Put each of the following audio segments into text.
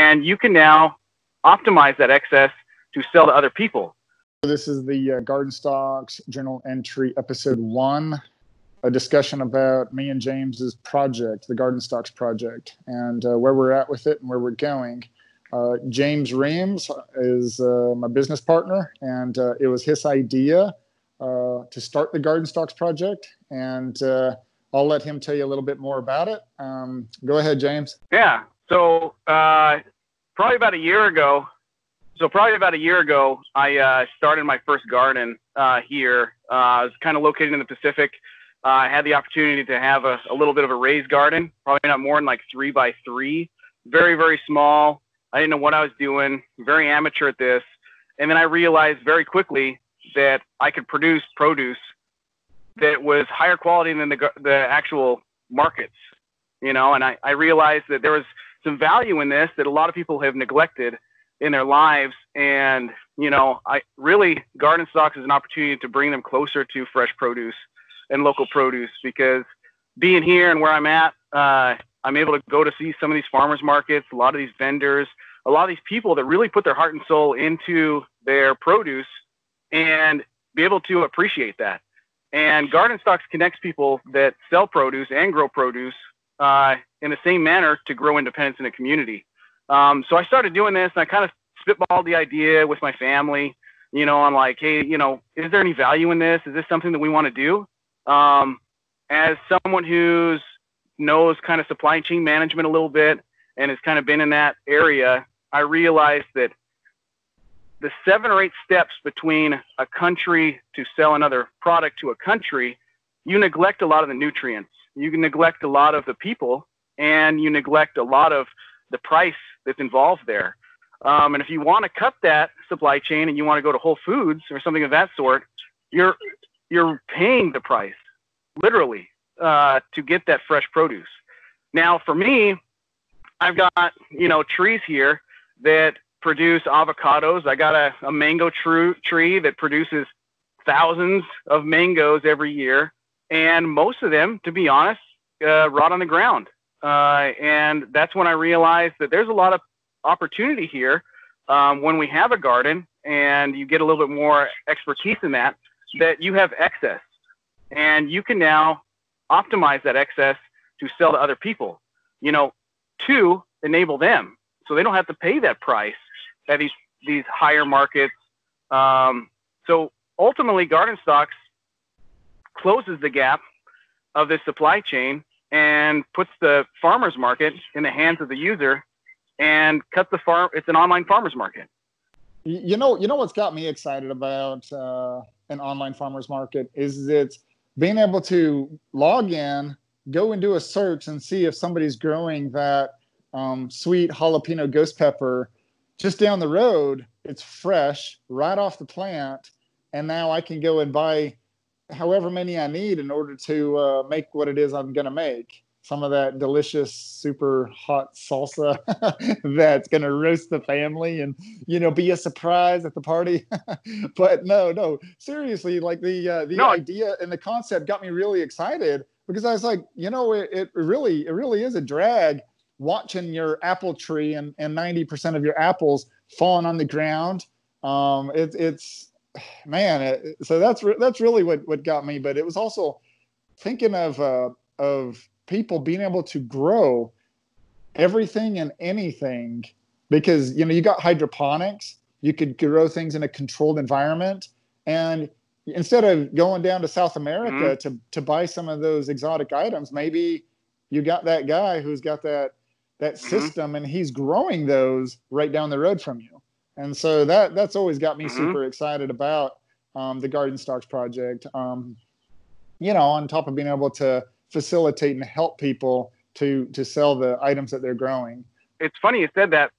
and you can now optimize that excess to sell to other people. This is the Garden Stocks Journal Entry, Episode 1, a discussion about me and James's project, the Garden Stocks project, and where we're at with it and where we're going. James Reams is my business partner, and it was his idea to start the Garden Stocks project, and I'll let him tell you a little bit more about it. Go ahead, James. Yeah, so probably about a year ago, I started my first garden here. I was kind of located in the Pacific. I had the opportunity to have a little bit of a raised garden, probably not more than like 3 by 3, very, very small. I didn't know what I was doing, very amateur at this. And then I realized very quickly that I could produce produce that was higher quality than the actual markets, and I realized that there was some value in this that a lot of people have neglected in their lives. And, Garden Stocks is an opportunity to bring them closer to fresh produce and local produce, because being here and where I'm at, I'm able to go to see some of these farmers markets, a lot of these vendors, a lot of these people that really put their heart and soul into their produce, and be able to appreciate that. And Garden Stocks connects people that sell produce and grow produce in the same manner to grow independence in a community. So I started doing this, and I kind of spitballed the idea with my family. I'm like, hey, is there any value in this? Is this something that we want to do? As someone who knows kind of supply chain management a little bit and has kind of been in that area, I realized that the 7 or 8 steps between a country to sell another product to a country, you neglect a lot of the nutrients. You can neglect a lot of the people, and you neglect a lot of the price that's involved there. And if you want to cut that supply chain and you want to go to Whole Foods or something of that sort, you're paying the price, literally, to get that fresh produce. Now, for me, I've got, trees here that produce avocados. I got a mango tree that produces thousands of mangoes every year. And most of them, to be honest, rot on the ground. And that's when I realized that there's a lot of opportunity here when we have a garden and you get a little bit more expertise in that you have excess. And you can now optimize that excess to sell to other people, to enable them, so they don't have to pay that price at these higher markets. So ultimately, Garden Stocks closes the gap of this supply chain and puts the farmer's market in the hands of the user, and cuts the farm. It's an online farmer's market. You know what's got me excited about an online farmer's market is it's being able to log in, go and do a search and see if somebody's growing that sweet jalapeno ghost pepper just down the road. It's fresh, right off the plant, and now I can go and buy however many I need in order to make what it is I'm going to make. Some of that delicious, super hot salsa that's going to roast the family and, be a surprise at the party. But no, seriously, like the idea and the concept got me really excited, because I was like, it really is a drag watching your apple tree and 90% of your apples falling on the ground. So that's really what got me. But it was also thinking of people being able to grow everything and anything, because you got hydroponics. You could grow things in a controlled environment, and instead of going down to South America to buy some of those exotic items, maybe you got that guy who's got that system, and he's growing those right down the road from you. And so that's always got me super excited about the Garden Stocks project. On top of being able to facilitate and help people to sell the items that they're growing. It's funny you said that,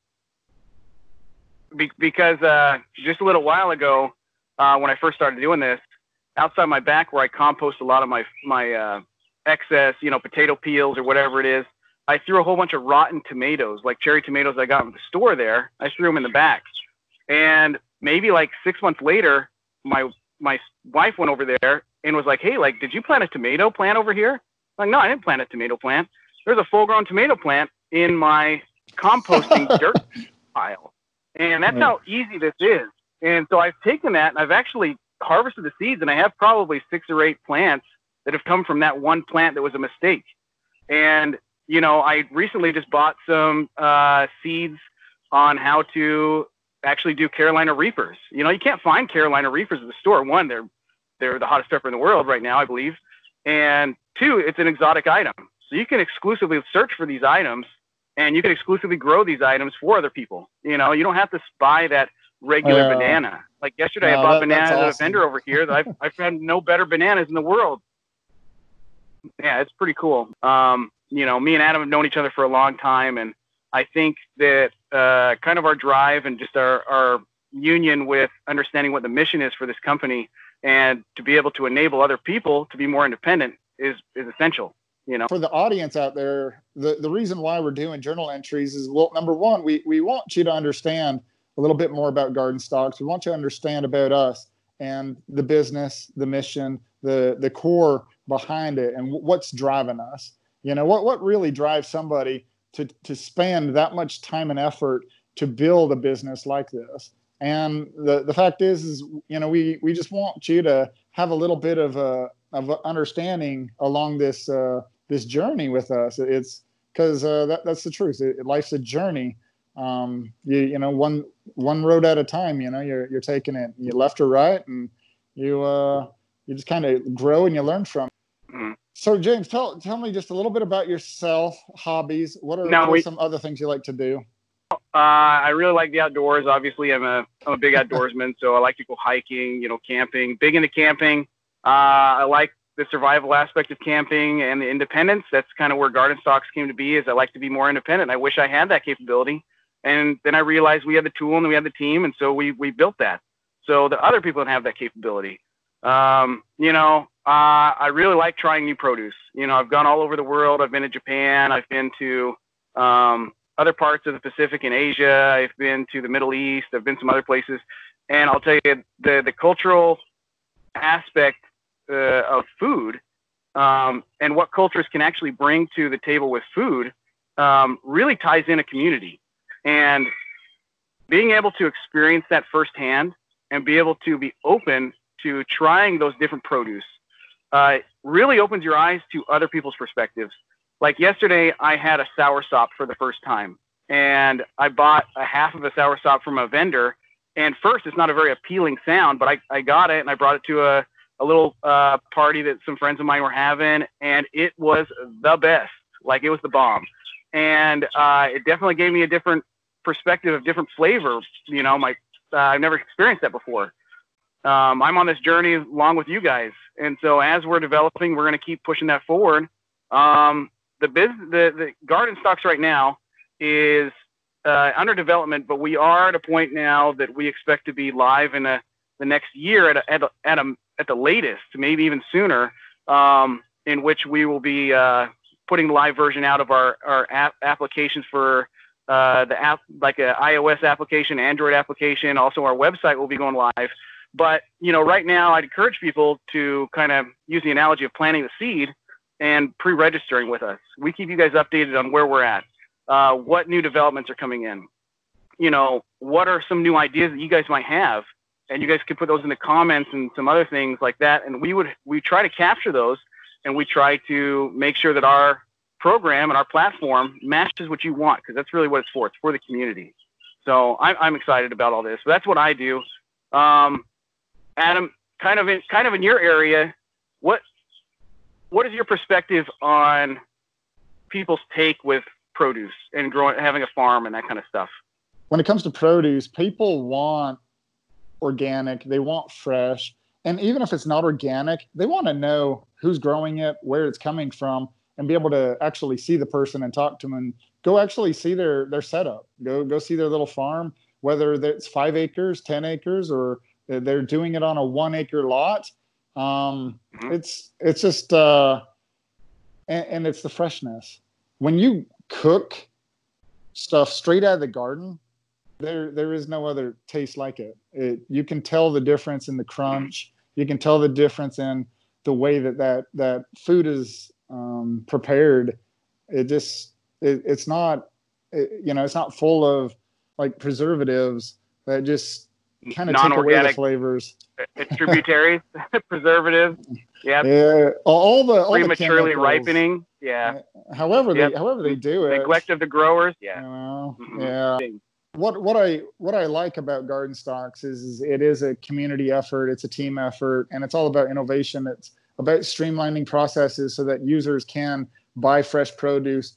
because just a little while ago, when I first started doing this, outside my back where I compost a lot of my excess, potato peels or whatever it is, I threw a whole bunch of rotten tomatoes, like cherry tomatoes I got in the store there. I threw them in the back. And maybe like 6 months later, my wife went over there and was like, hey, did you plant a tomato plant over here? Like, no, I didn't plant a tomato plant. There's a full-grown tomato plant in my composting dirt pile. And that's how easy this is. And so I've taken that and I've actually harvested the seeds, and I have probably 6 or 8 plants that have come from that one plant that was a mistake. And, you know, I recently just bought some seeds on how to actually do Carolina Reapers. You know, you can't find Carolina Reapers at the store. One, they're the hottest pepper in the world right now, I believe. And 2, it's an exotic item. So you can exclusively search for these items, and you can exclusively grow these items for other people. You know, you don't have to buy that regular banana. Like yesterday, I bought bananas at a vendor over here that I've had no better bananas in the world. Yeah, it's pretty cool. You know, me and Adam have known each other for a long time, and I think that kind of our drive and just our union with understanding what the mission is for this company and to be able to enable other people to be more independent is essential. You know, for the audience out there, the reason why we're doing journal entries is, well, number one, we want you to understand a little bit more about Garden Stocks. We want you to understand about us and the business, the mission, the core behind it, and what's driving us. You know, what really drives somebody to spend that much time and effort to build a business like this. And the fact is, you know, we just want you to have a little bit of understanding along this journey with us. It's because that's the truth. Life's a journey. You know, one road at a time. You know, you're taking it, you left or right, and you just kind of grow and you learn from it. Mm-hmm. So James, tell me just a little bit about yourself, hobbies. What are some other things you like to do? I really like the outdoors. Obviously, I'm a big outdoorsman, so I like to go hiking, you know, camping. Big into camping. I like the survival aspect of camping and the independence. That's kind of where Garden Stocks came to be. Is I like to be more independent. I wish I had that capability, and then I realized we had the tool and we had the team, and so we built that. So the other people don't have that capability. You know, I really like trying new produce. You know, I've gone all over the world. I've been to Japan. I've been to other parts of the Pacific and Asia. I've been to the Middle East. I've been some other places. And I'll tell you, the cultural aspect of food and what cultures can actually bring to the table with food really ties in a community. And being able to experience that firsthand and be able to be open to trying those different produce really opens your eyes to other people's perspectives. Like yesterday, I had a soursop for the first time, and I bought a half of a soursop from a vendor. And first, it's not a very appealing sound, but I got it and I brought it to a little party that some friends of mine were having, and it was the best. Like, it was the bomb. And it definitely gave me a different perspective of different flavor. You know, I've never experienced that before. I'm on this journey along with you guys. And so as we're developing, we're going to keep pushing that forward. The Garden Stocks right now is under development, but we are at a point now that we expect to be live in the next year at the latest, maybe even sooner, in which we will be putting the live version out of our applications for the app, like an iOS application, Android application. Also, our website will be going live. But, you know, right now I'd encourage people to kind of use the analogy of planting the seed and pre-registering with us. We keep you guys updated on where we're at, what new developments are coming in, you know, what are some new ideas that you guys might have, and you guys can put those in the comments and some other things like that. And we try to capture those, and we try to make sure that our program and our platform matches what you want, because that's really what it's for. It's for the community. So I'm excited about all this. So that's what I do. Adam, kind of in your area, what is your perspective on people's take with produce and having a farm and that kind of stuff? When it comes to produce, people want organic, they want fresh, and even if it's not organic, they want to know who's growing it, where it's coming from, and be able to actually see the person and talk to them and go actually see their setup. Go see their little farm, whether it's 5 acres, 10 acres, or they're doing it on a 1 acre lot. It's just, and it's the freshness. When you cook stuff straight out of the garden, there is no other taste like it. You can tell the difference in the crunch. You can tell the difference in the way that food is prepared. It's not it's not full of like preservatives that just kind of take away the Non-organic flavors. tributaries, preservatives. Yeah. All the Prematurely chemicals. ripening. Yeah. However they do it. Neglect of the growers. Yeah. Yeah. What I like about Garden Stocks is it is a community effort. It's a team effort, and it's all about innovation. It's about streamlining processes so that users can buy fresh produce,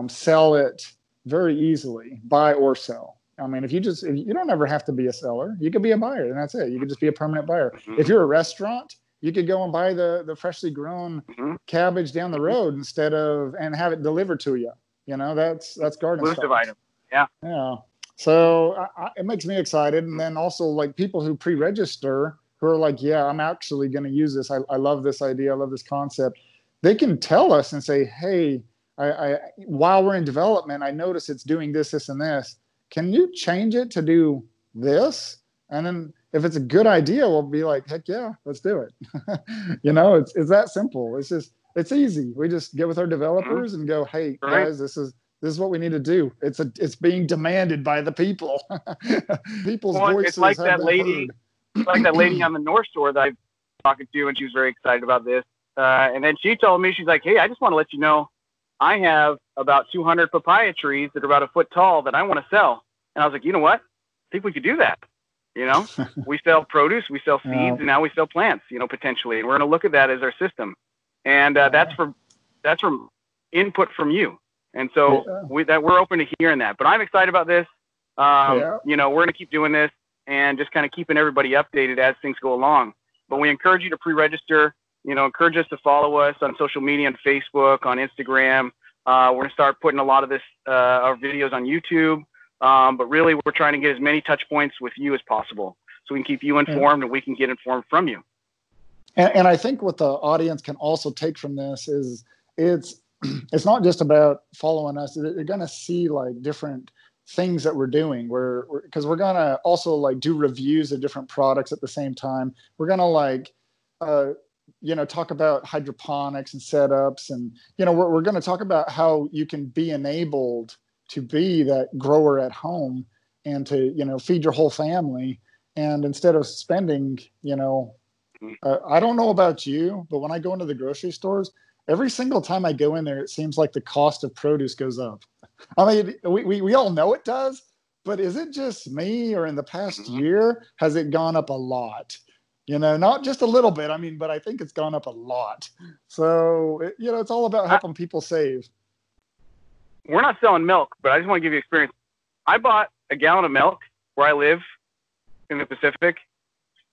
sell it very easily, buy or sell. I mean, if you don't ever have to be a seller, you could be a buyer, and that's it. You could just be a permanent buyer. If you're a restaurant, you could go and buy the freshly grown cabbage down the road and have it delivered to you. That's Garden Stocks. Exclusive item. Yeah. Yeah. So it makes me excited. And then also like people who pre-register who are like, yeah, I'm actually going to use this. I love this idea. I love this concept. They can tell us and say, hey, I while we're in development, I notice it's doing this, this, and this. Can you change it to do this? And then if it's a good idea, we'll be like, heck yeah, let's do it. It's that simple. It's easy. We just get with our developers and go, hey guys, this is what we need to do. It's being demanded by the people. People's voices. It's like that lady, on the North Shore that I was talking to, and she was very excited about this. And then she told me, she's like, hey, I just want to let you know, I have about 200 papaya trees that are about a foot tall that I want to sell. And I was like, you know what? I think we could do that. We sell produce, we sell seeds, and now we sell plants, potentially. And we're going to look at that as our system. And that's from input from you. And so we're open to hearing that. But I'm excited about this. We're going to keep doing this and just kind of keeping everybody updated as things go along. But we encourage you to pre-register. Encourage us to follow us on social media, on Facebook, on Instagram. We're going to start putting a lot of our videos on YouTube. But really, we're trying to get as many touch points with you as possible so we can keep you informed and we can get informed from you. And I think what the audience can also take from this is it's not just about following us. They're going to see like different things that we're doing because we're going to also like do reviews of different products at the same time. We're going to talk about hydroponics and setups, and we're going to talk about how you can be enabled to be that grower at home and to feed your whole family. And instead of spending I don't know about you, but when I go into the grocery stores, every single time I go in there, it seems like the cost of produce goes up. I mean, we all know it does, but is it just me, or in the past year has it gone up a lot? Not just a little bit. I mean, but I think it's gone up a lot. So, it's all about helping people save. We're not selling milk, but I just want to give you experience. I bought a gallon of milk where I live in the Pacific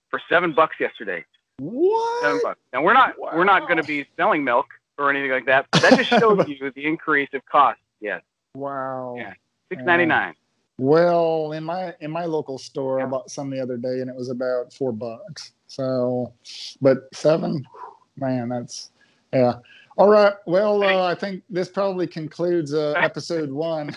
for $7 yesterday. What? $7. Now we're not going to be selling milk or anything like that. But that just shows you the increase of cost. Yes. Wow. Yeah. $6.99. Well, in my local store, I bought some the other day, and it was about $4. So, but $7, man, that's All right. Well, I think this probably concludes episode 1.